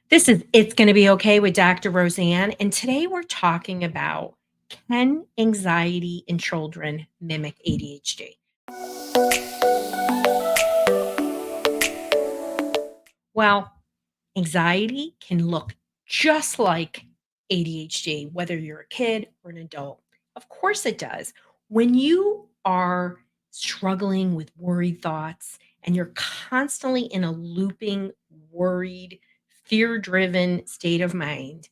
This is It's Gonna Be Okay with Dr. Roseanne, and today we're talking about, can anxiety in children mimic ADHD? Well, anxiety can look just like ADHD, whether you're a kid or an adult. Of course it does. When you are struggling with worried thoughts and you're constantly in a looping, worried, fear driven state of mind,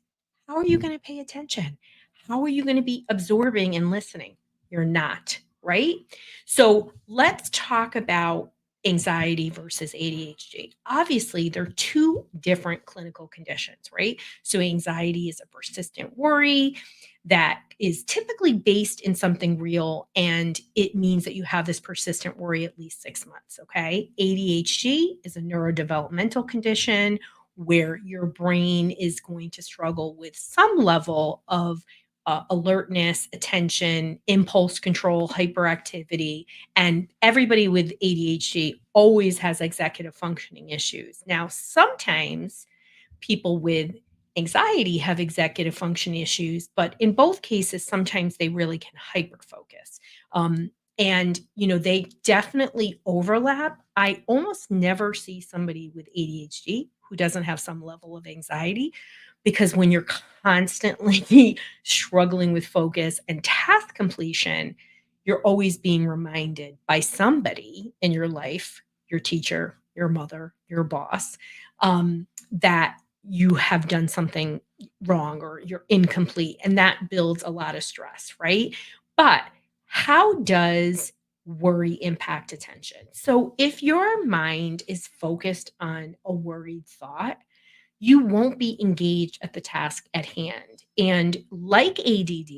how are you going to pay attention? How are you going to be absorbing and listening? You're not, right? So let's talk about anxiety versus ADHD. Obviously, they're two different clinical conditions, right? So, anxiety is a persistent worry that is typically based in something real, and it means that you have this persistent worry at least 6 months. Okay. ADHD is a neurodevelopmental condition where your brain is going to struggle with some level of alertness, attention, impulse control, hyperactivity, and everybody with ADHD always has executive functioning issues. Now, sometimes people with anxiety have executive function issues, but in both cases, sometimes they really can hyper focus. They definitely overlap. I almost never see somebody with ADHD who doesn't have some level of anxiety because when you're constantly struggling with focus and task completion, you're always being reminded by somebody in your life, your teacher, your mother, your boss, that you have done something wrong or you're incomplete. And that builds a lot of stress, right? But how does worry impact attention? So if your mind is focused on a worried thought, you won't be engaged at the task at hand. And like ADD,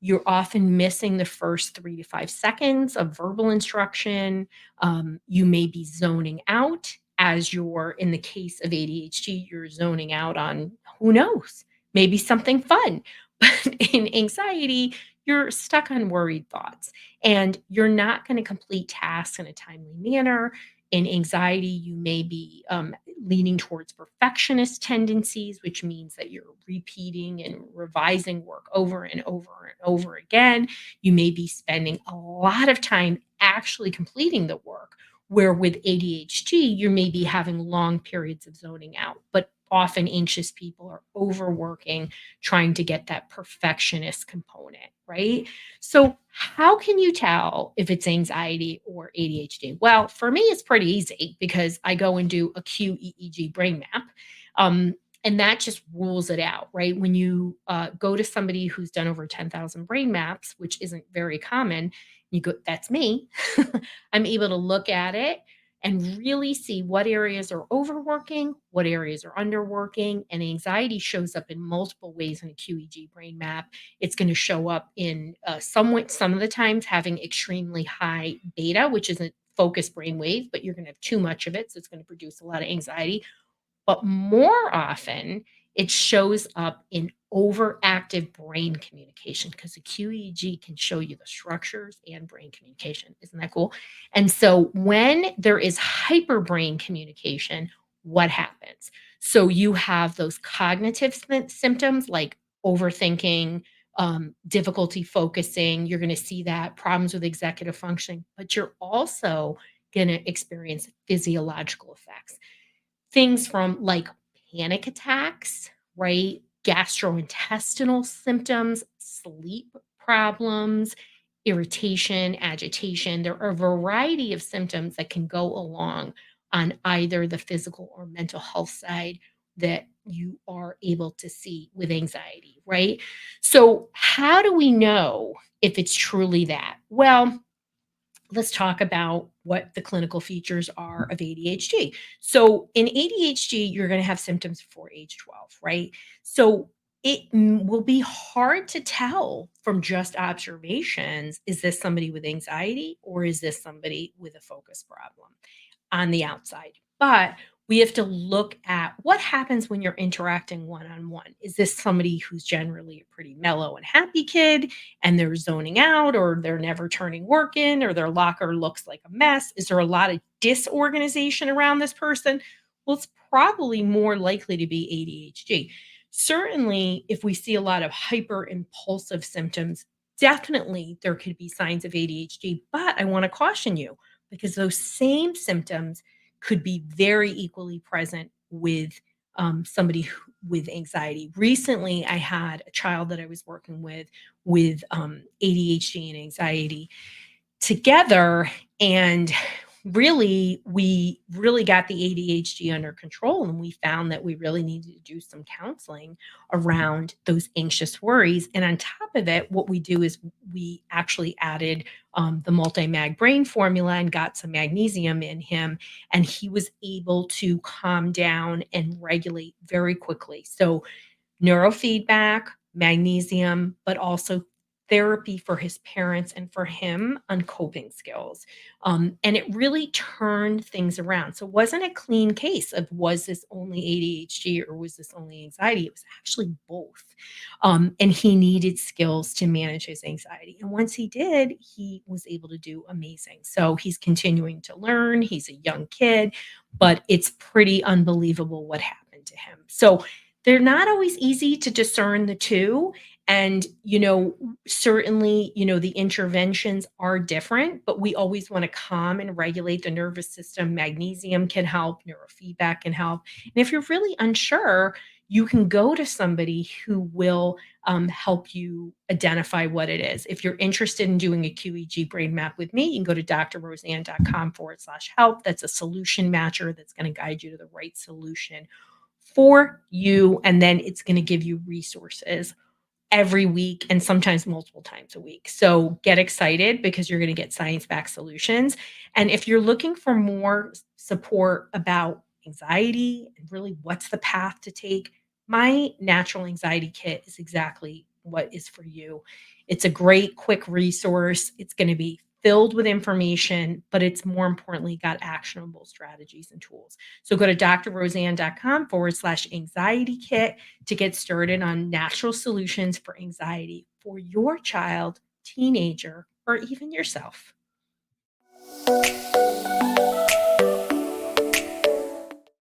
you're often missing the first 3 to 5 seconds of verbal instruction. You may be zoning out as you're, in the case of ADHD, you're zoning out on who knows, maybe something fun. But in anxiety, you're stuck on worried thoughts and you're not going to complete tasks in a timely manner. In anxiety, you may be leaning towards perfectionist tendencies, which means that you're repeating and revising work over and over and over again. You may be spending a lot of time actually completing the work, where with ADHD, you may be having long periods of zoning out. But often anxious people are overworking, trying to get that perfectionist component, right? So, how can you tell if it's anxiety or ADHD? Well, for me, it's pretty easy because I go and do a QEEG brain map. Um, and that just rules it out, right? When you go to somebody who's done over 10,000 brain maps, which isn't very common, you go, that's me. I'm able to look at it and really see what areas are overworking, what areas are underworking. And anxiety shows up in multiple ways in a QEG brain map. It's going to show up in some of the times having extremely high beta, which isn't focused brain wave, but you're going to have too much of it. So it's going to produce a lot of anxiety. But more often, it shows up in overactive brain communication because the QEEG can show you the structures and brain communication. Isn't that cool? And so when there is hyperbrain communication, what happens? So you have those cognitive symptoms like overthinking, difficulty focusing. You're going to see that problems with executive functioning, but you're also going to experience physiological effects. Things from like panic attacks, right? Gastrointestinal symptoms, sleep problems, irritation, agitation. There are a variety of symptoms that can go along on either the physical or mental health side that you are able to see with anxiety, right? So, how do we know if it's truly that? Well, let's talk about what the clinical features are of ADHD. So, in ADHD, you're going to have symptoms before age 12, right? So, it will be hard to tell from just observations, is this somebody with anxiety or is this somebody with a focus problem on the outside? But we have to look at what happens when you're interacting one on one. Is this somebody who's generally a pretty mellow and happy kid and they're zoning out, or they're never turning work in, or their locker looks like a mess? Is there a lot of disorganization around this person? Well, it's probably more likely to be ADHD. Certainly, if we see a lot of hyper impulsive symptoms, definitely there could be signs of ADHD. But I want to caution you because those same symptoms could be very equally present with somebody with anxiety. Recently, I had a child that I was working with ADHD and anxiety together, and really we really got the ADHD under control, and we found that we really needed to do some counseling around those anxious worries. And on top of it, what we do is we actually added the multi-mag brain formula and got some magnesium in him, and he was able to calm down and regulate very quickly. So neurofeedback, magnesium, but also therapy for his parents and for him on coping skills. And it really turned things around. So it wasn't a clean case of was this only ADHD or was this only anxiety? It was actually both. And he needed skills to manage his anxiety. And once he did, he was able to do amazing. So he's continuing to learn. He's a young kid, but it's pretty unbelievable what happened to him. So they're not always easy to discern the 2, and, certainly, the interventions are different, but we always wanna calm and regulate the nervous system. Magnesium can help, neurofeedback can help, and if you're really unsure, you can go to somebody who will, help you identify what it is. If you're interested in doing a QEEG brain map with me, you can go to drroseanne.com/help. That's a solution matcher that's gonna guide you to the right solution for you, and then it's going to give you resources every week and sometimes multiple times a week. So get excited because you're going to get science-backed solutions. And if you're looking for more support about anxiety and really what's the path to take, my natural anxiety kit is exactly what is for you. It's a great quick resource. It's going to be filled with information, but it's more importantly got actionable strategies and tools. So go to drroseanne.com/anxiety kit to get started on natural solutions for anxiety for your child, teenager, or even yourself.